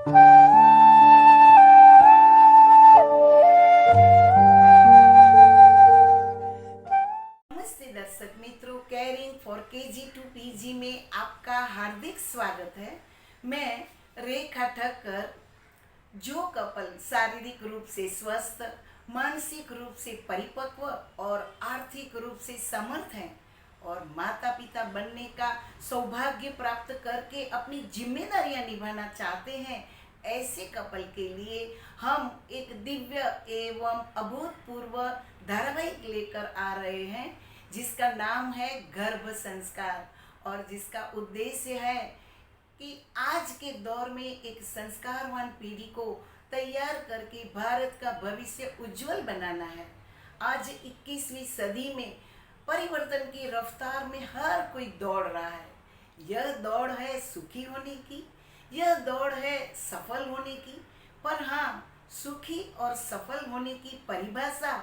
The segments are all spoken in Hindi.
नमस्ते दर्शक मित्रों, caring for KG to PG में आपका हार्दिक स्वागत है। मैं रेखा ठक्कर। जो कपल शारीरिक रूप से स्वस्थ, मानसिक रूप से परिपक्व और आर्थिक रूप से समर्थ हैं और माता पिता बनने का सौभाग्य प्राप्त करके अपनी जिम्मेदारियां निभाना चाहते हैं, ऐसे कपल के लिए हम एक दिव्य एवं अभूतपूर्व धारावाहिक लेकर आ रहे हैं, जिसका नाम है गर्भ संस्कार और जिसका उद्देश्य है कि आज के दौर में एक संस्कारवान पीढ़ी को तैयार करके भारत का भविष्य उज्जवल बनाना है। आज 21वीं सदी में परिवर्तन की रफ्तार में हर कोई दौड़ रहा है। यह दौड़ है सुखी होने की, यह दौड़ है सफल होने की। पर हाँ, सुखी और सफल होने की परिभाषा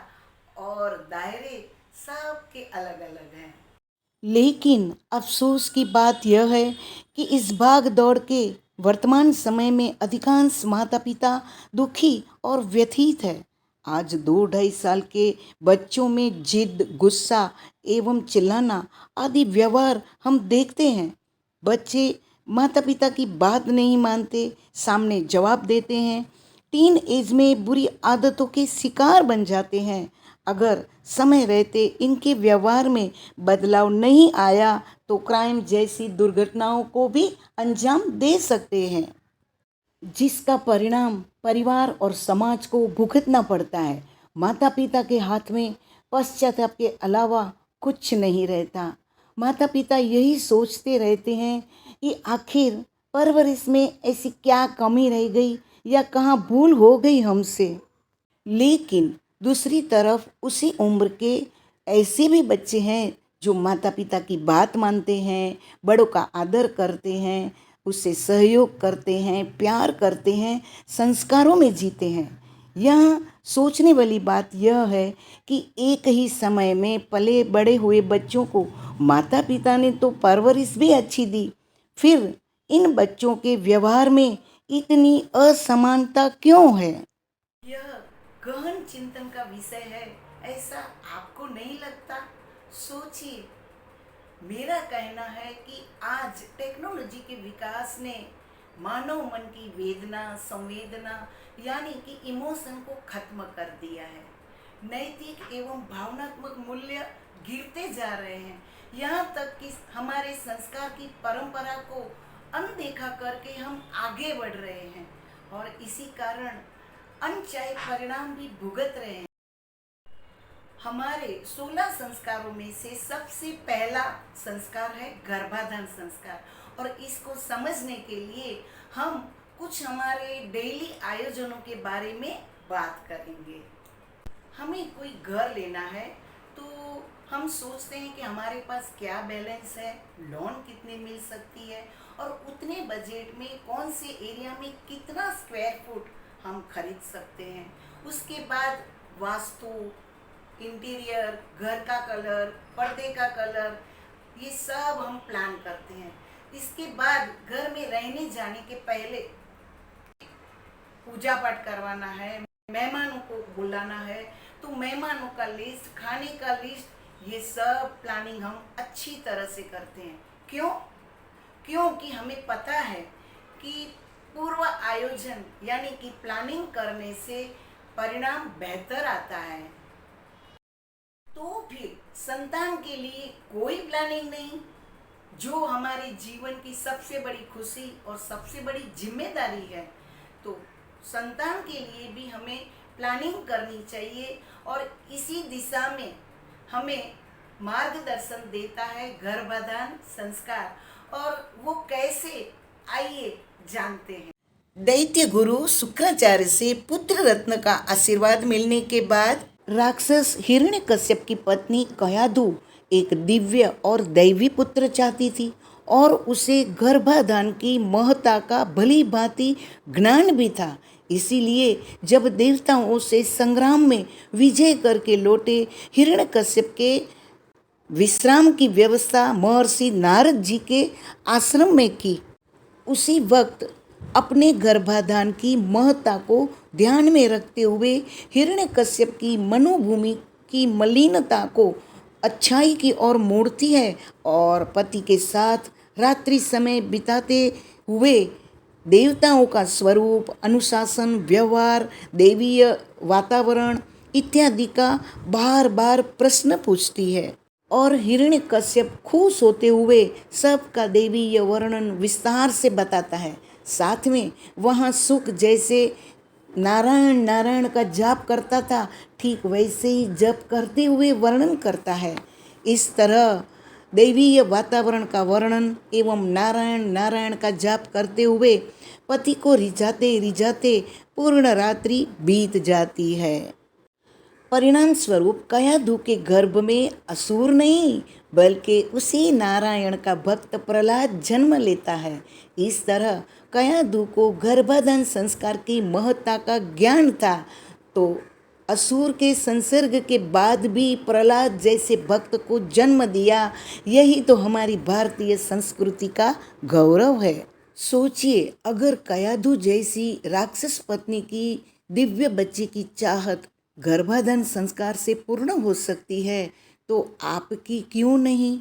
और दायरे सबके अलग अलग हैं। लेकिन अफसोस की बात यह है कि इस भाग दौड़ के वर्तमान समय में अधिकांश माता पिता दुखी और व्यथित है। आज 2-2.5 साल के बच्चों में जिद, गुस्सा एवं चिल्लाना आदि व्यवहार हम देखते हैं। बच्चे माता पिता की बात नहीं मानते, सामने जवाब देते हैं, टीन एज में बुरी आदतों के शिकार बन जाते हैं। अगर समय रहते इनके व्यवहार में बदलाव नहीं आया तो क्राइम जैसी दुर्घटनाओं को भी अंजाम दे सकते हैं, जिसका परिणाम परिवार और समाज को भुगतना पड़ता है। माता पिता के हाथ में पश्चाताप के अलावा कुछ नहीं रहता। माता पिता यही सोचते रहते हैं कि आखिर परवरिश में ऐसी क्या कमी रह गई या कहाँ भूल हो गई हमसे। लेकिन दूसरी तरफ उसी उम्र के ऐसे भी बच्चे हैं जो माता पिता की बात मानते हैं, बड़ों का आदर करते हैं, उससे सहयोग करते हैं, प्यार करते हैं, संस्कारों में जीते हैं। यहाँ सोचने वाली बात यह है कि एक ही समय में पले बड़े हुए बच्चों को माता पिता ने तो परवरिश भी अच्छी दी, फिर इन बच्चों के व्यवहार में इतनी असमानता क्यों है? यह गहन चिंतन का विषय है, ऐसा आपको नहीं लगता? सोचिए। मेरा कहना है कि आज टेक्नोलॉजी के विकास ने मानव मन की वेदना, संवेदना यानी कि इमोशन को खत्म कर दिया है। नैतिक एवं भावनात्मक मूल्य गिरते जा रहे हैं। यहाँ तक कि हमारे संस्कार की परंपरा को अनदेखा करके हम आगे बढ़ रहे हैं और इसी कारण अनचाहे परिणाम भी भुगत रहे हैं। हमारे 16 संस्कारों में से सबसे पहला संस्कार है गर्भाधान संस्कार, और इसको समझने के लिए हम कुछ हमारे डेली आयोजनों के बारे में बात करेंगे। हमें कोई घर लेना है तो हम सोचते हैं कि हमारे पास क्या बैलेंस है, लोन कितने मिल सकती है और उतने बजट में कौन से एरिया में कितना स्क्वायर फुट हम खरीद सकते हैं। उसके बाद वास्तु, इंटीरियर, घर का कलर, पर्दे का कलर, ये सब हम प्लान करते हैं। इसके बाद घर में रहने जाने के पहले पूजा पाठ करवाना है, मेहमानों को बुलाना है, तो मेहमानों का लिस्ट, खाने का लिस्ट, ये सब प्लानिंग हम अच्छी तरह से करते हैं। क्यों? क्योंकि हमें पता है कि पूर्व आयोजन यानी कि प्लानिंग करने से परिणाम बेहतर आता है। तो फिर संतान के लिए कोई प्लानिंग नहीं, जो हमारे जीवन की सबसे बड़ी खुशी और सबसे बड़ी जिम्मेदारी है, तो संतान के लिए भी हमें प्लानिंग करनी चाहिए। और इसी दिशा में हमें मार्गदर्शन देता है गर्भाधान संस्कार, और वो कैसे, आइए जानते हैं। दैत्य गुरु शुक्राचार्य से पुत्र रत्न का आशीर्वाद मिलने के बाद राक्षस हिरण्यकश्यप की पत्नी कयाधु एक दिव्य और दैवी पुत्र चाहती थी और उसे गर्भाधान की महत्ता का भली भांति ज्ञान भी था। इसीलिए जब देवताओं से संग्राम में विजय करके लौटे हिरण्यकश्यप के विश्राम की व्यवस्था महर्षि नारद जी के आश्रम में की। उसी वक्त अपने गर्भाधान की महत्ता को ध्यान में रखते हुए हिरण्यकश्यप की मनोभूमि की मलिनता को अच्छाई की ओर मोड़ती है और पति के साथ रात्रि समय बिताते हुए देवताओं का स्वरूप, अनुशासन, व्यवहार, देवीय वातावरण इत्यादि का बार बार प्रश्न पूछती है और हिरण्यकश्यप खुश होते हुए सबका देवीय वर्णन विस्तार से बताता है। साथ में वहाँ सुख जैसे नारायण नारायण का जाप करता था, ठीक वैसे ही जप करते हुए वर्णन करता है। इस तरह दैवीय वातावरण का वर्णन एवं नारायण नारायण का जाप करते हुए पति को रिझाते रिझाते पूर्ण रात्रि बीत जाती है। परिणाम स्वरूप कयाधु के गर्भ में असुर नहीं बल्कि उसी नारायण का भक्त प्रहलाद जन्म लेता है। इस तरह कयाधु को गर्भाधान संस्कार की महत्ता का ज्ञान था, तो असुर के संसर्ग के बाद भी प्रहलाद जैसे भक्त को जन्म दिया। यही तो हमारी भारतीय संस्कृति का गौरव है। सोचिए, अगर कयाधु जैसी राक्षस पत्नी की दिव्य बच्चे की चाहत गर्भाधान संस्कार से पूर्ण हो सकती है तो आपकी क्यों नहीं।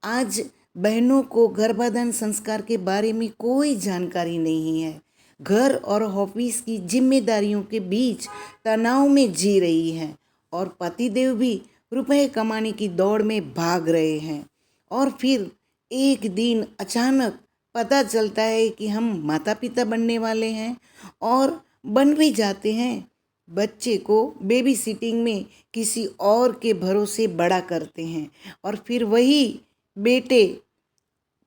आज बहनों को गर्भाधान संस्कार के बारे में कोई जानकारी नहीं है। घर और ऑफिस की जिम्मेदारियों के बीच तनाव में जी रही हैं और पतिदेव भी रुपए कमाने की दौड़ में भाग रहे हैं। और फिर एक दिन अचानक पता चलता है कि हम माता पिता बनने वाले हैं और बन भी जाते हैं। बच्चे को बेबी सिटिंग में किसी और के भरोसे बड़ा करते हैं और फिर वही बेटे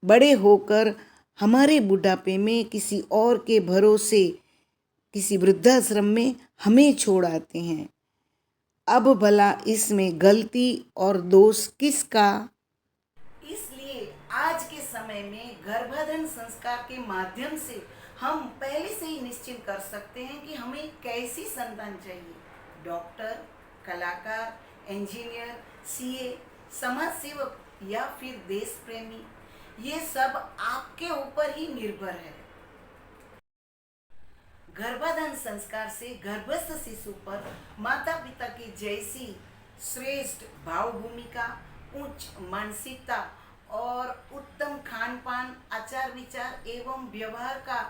बड़े होकर हमारे बुढ़ापे में किसी और के भरोसे किसी वृद्धाश्रम में हमें छोड़ आते हैं। अब भला इसमें गलती और दोष किसका। इसलिए आज के समय में गर्भाधान संस्कार के माध्यम से हम पहले से ही निश्चित कर सकते हैं कि हमें कैसी संतान चाहिए। डॉक्टर, कलाकार, इंजीनियर, सीए, समाज सेवक या फिर देश प्रेमी, ये सब आपके ऊपर ही निर्भर है। गर्भाधान संस्कार से गर्भस्थ शिशु पर माता पिता की जैसी श्रेष्ठ भाव भूमिका, उच्च मानसिकता और उत्तम खान पान, आचार विचार एवं व्यवहार का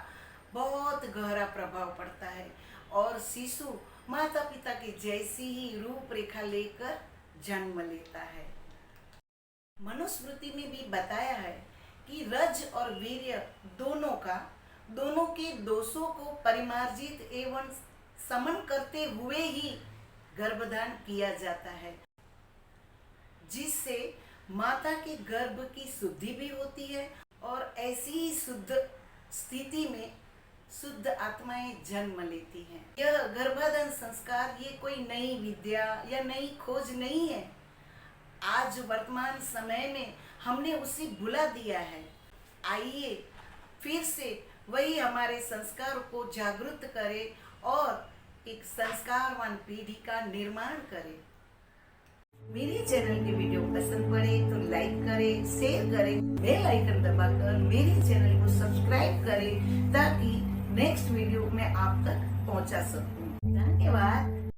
बहुत गहरा प्रभाव पड़ता है और शिशु माता पिता की जैसी ही रूपरेखा लेकर जन्म लेता है। मनुस्मृति में भी बताया है कि रज और वीर्य दोनों के दोषों को परिमार्जित एवं समन करते हुए ही गर्भधान किया जाता है, जिससे माता के गर्भ की शुद्धि भी होती है और ऐसी ही शुद्ध स्थिति में शुद्ध आत्माएं जन्म लेती हैं। यह गर्भाधान संस्कार ये कोई नई विद्या या नई खोज नहीं है। आज वर्तमान समय में हमने उसे भुला दिया है। आइए फिर से वही हमारे संस्कार को जागृत करे और एक संस्कारवान पीढ़ी का निर्माण करे। मेरे चैनल के वीडियो पसंद पड़े तो लाइक करें, शेयर करें, बेल आइकन दबाकर मेरे चैनल को सब्सक्राइब करें ताकि नेक्स्ट वीडियो मैं आप तक पहुंचा सकूं। धन्यवाद।